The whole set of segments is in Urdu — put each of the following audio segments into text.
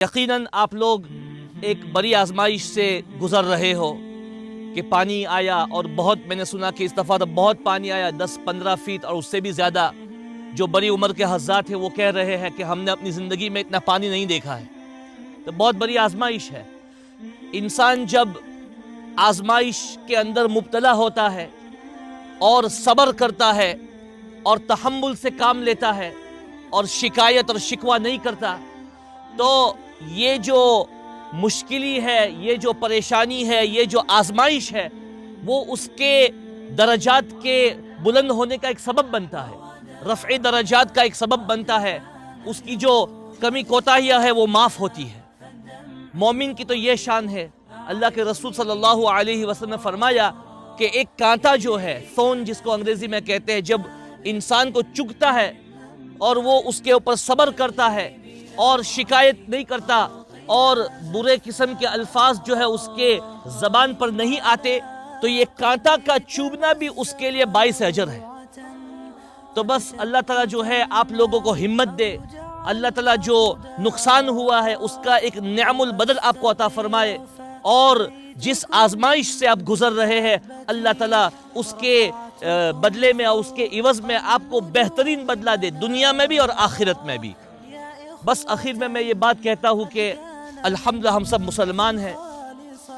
یقیناً آپ لوگ ایک بڑی آزمائش سے گزر رہے ہو کہ پانی آیا اور بہت، میں نے سنا کہ اس دفعہ تو بہت پانی آیا، 10-15 فیٹ اور اس سے بھی زیادہ۔ جو بڑی عمر کے حضرات ہیں وہ کہہ رہے ہیں کہ ہم نے اپنی زندگی میں اتنا پانی نہیں دیکھا ہے۔ تو بہت بڑی آزمائش ہے۔ انسان جب آزمائش کے اندر مبتلا ہوتا ہے اور صبر کرتا ہے اور تحمل سے کام لیتا ہے اور شکایت اور شکوہ نہیں کرتا، تو یہ جو مشکلی ہے، یہ جو پریشانی ہے، یہ جو آزمائش ہے، وہ اس کے درجات کے بلند ہونے کا ایک سبب بنتا ہے، رفع درجات کا ایک سبب بنتا ہے۔ اس کی جو کمی کوتاہیاں ہے وہ معاف ہوتی ہے۔ مومن کی تو یہ شان ہے۔ اللہ کے رسول صلی اللہ علیہ وسلم نے فرمایا کہ ایک کانٹا جو ہے، ثورن جس کو انگریزی میں کہتے ہیں، جب انسان کو چگتا ہے اور وہ اس کے اوپر صبر کرتا ہے اور شکایت نہیں کرتا اور برے قسم کے الفاظ جو ہے اس کے زبان پر نہیں آتے، تو یہ کانٹا کا چوبنا بھی اس کے لیے باعث اجر ہے۔ تو بس اللہ تعالیٰ جو ہے آپ لوگوں کو ہمت دے، اللہ تعالیٰ جو نقصان ہوا ہے اس کا ایک نعم البدل آپ کو عطا فرمائے، اور جس آزمائش سے آپ گزر رہے ہیں اللہ تعالیٰ اس کے بدلے میں اور اس کے عوض میں آپ کو بہترین بدلہ دے، دنیا میں بھی اور آخرت میں بھی۔ بس آخر میں یہ بات کہتا ہوں کہ الحمدللہ ہم سب مسلمان ہیں،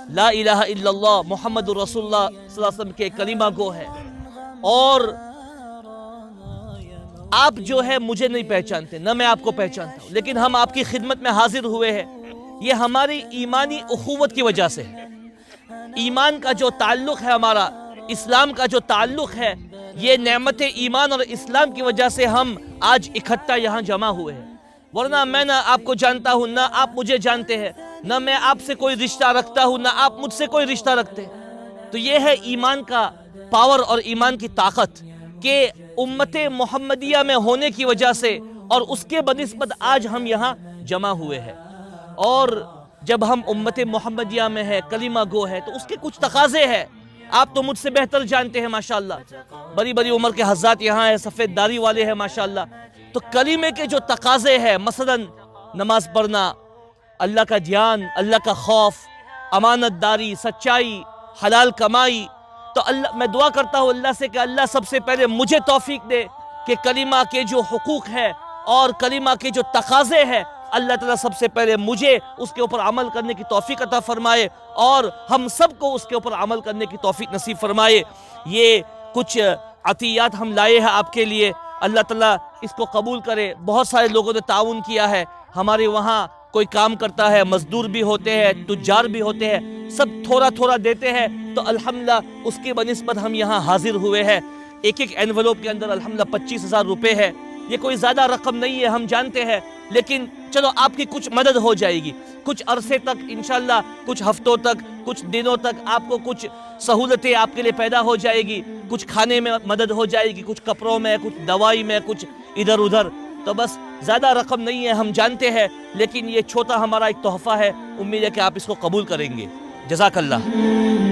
لا الہ الا اللہ محمد رسول اللہ صلی اللہ علیہ وسلم کے کلمہ گو ہے، اور آپ جو ہے مجھے نہیں پہچانتے، نہ میں آپ کو پہچانتا ہوں، لیکن ہم آپ کی خدمت میں حاضر ہوئے ہیں۔ یہ ہماری ایمانی اخوت کی وجہ سے ہے۔ ایمان کا جو تعلق ہے ہمارا، اسلام کا جو تعلق ہے، یہ نعمت ایمان اور اسلام کی وجہ سے ہم آج اکٹھا یہاں جمع ہوئے ہیں، ورنہ میں نہ آپ کو جانتا ہوں، نہ آپ مجھے جانتے ہیں، نہ میں آپ سے کوئی رشتہ رکھتا ہوں، نہ آپ مجھ سے کوئی رشتہ رکھتے ہیں۔ تو یہ ہے ایمان کا پاور اور ایمان کی طاقت کہ امت محمدیہ میں ہونے کی وجہ سے اور اس کے بنسبت آج ہم یہاں جمع ہوئے ہیں۔ اور جب ہم امت محمدیہ میں ہے، کلمہ گو ہے، تو اس کے کچھ تقاضے ہیں، آپ تو مجھ سے بہتر جانتے ہیں ماشاءاللہ، بڑی بڑی عمر کے حضرات یہاں ہیں، سفید داڑھی والے ہیں ماشاءاللہ۔ تو کلمے کے جو تقاضے ہیں، مثلا نماز پڑھنا، اللہ کا دھیان، اللہ کا خوف، امانت داری، سچائی، حلال کمائی، تو اللہ میں دعا کرتا ہوں اللہ سے کہ اللہ سب سے پہلے مجھے توفیق دے کہ کلمہ کے جو حقوق ہے اور کلمہ کے جو تقاضے ہیں، اللہ تعالیٰ سب سے پہلے مجھے اس کے اوپر عمل کرنے کی توفیق عطا فرمائے، اور ہم سب کو اس کے اوپر عمل کرنے کی توفیق نصیب فرمائے۔ یہ کچھ عطیات ہم لائے ہیں آپ کے لیے، اللہ تعالیٰ اس کو قبول کرے۔ بہت سارے لوگوں نے تعاون کیا ہے، ہمارے وہاں کوئی کام کرتا ہے، مزدور بھی ہوتے ہیں، تجار بھی ہوتے ہیں، سب تھوڑا تھوڑا دیتے ہیں، تو الحمدللہ اس کی بنسبت ہم یہاں حاضر ہوئے ہیں۔ ایک انویلوپ کے اندر الحمدللہ 25,000 روپے ہے۔ یہ کوئی زیادہ رقم نہیں ہے، ہم جانتے ہیں، لیکن چلو آپ کی کچھ مدد ہو جائے گی، کچھ عرصے تک انشاءاللہ، کچھ ہفتوں تک، کچھ دنوں تک آپ کو کچھ سہولتیں آپ کے لیے پیدا ہو جائے گی، کچھ کھانے میں مدد ہو جائے گی، کچھ کپڑوں میں، کچھ دوائی میں، کچھ ادھر ادھر۔ تو بس زیادہ رقم نہیں ہے، ہم جانتے ہیں، لیکن یہ چھوٹا ہمارا ایک تحفہ ہے، امید ہے کہ آپ اس کو قبول کریں گے۔ جزاک اللہ۔